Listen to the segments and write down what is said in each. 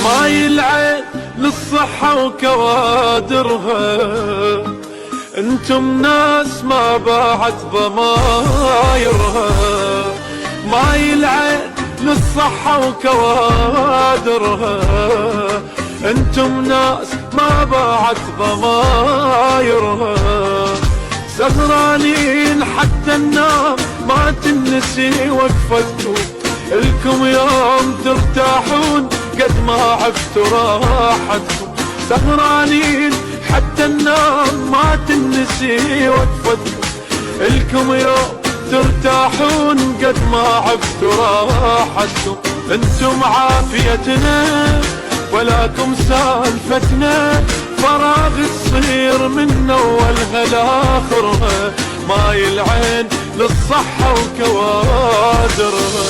ماي العين للصحة وكوادرها، انتم ناس ما باعت ضمايرها. ماي العين للصحة وكوادرها، انتم ناس ما باعت ضمايرها. سهرانين حتى النام ما تنسي وقفتكم، الكم يوم ترتاحون قد ما عفتوا راحتكم. سهرانين حتى النام ما تنسي وقفتكم، الكم يوم ترتاحون قد ما عفتوا راحتكم. انتم عافيتنا ولاكم سالفتنا، فراغ تصير من اولها لاخرها. ماي العين للصحة وكوادرها.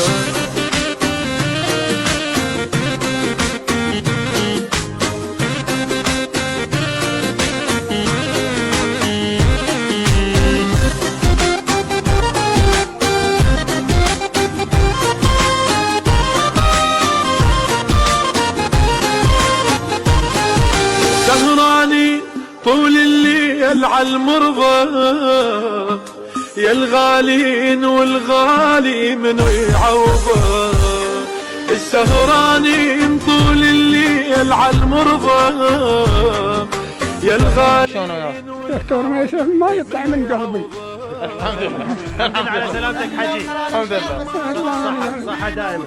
سهراني طول الليل عالمرضى، يا الغالين والغالي منو يعوضه. السهرانين طول الليل عالمرضى، يا الغالين. دكتور ميسم ما يطلع من قلبي. الحمد لله على سلامتك حجي. الحمد لله. صحة دائما.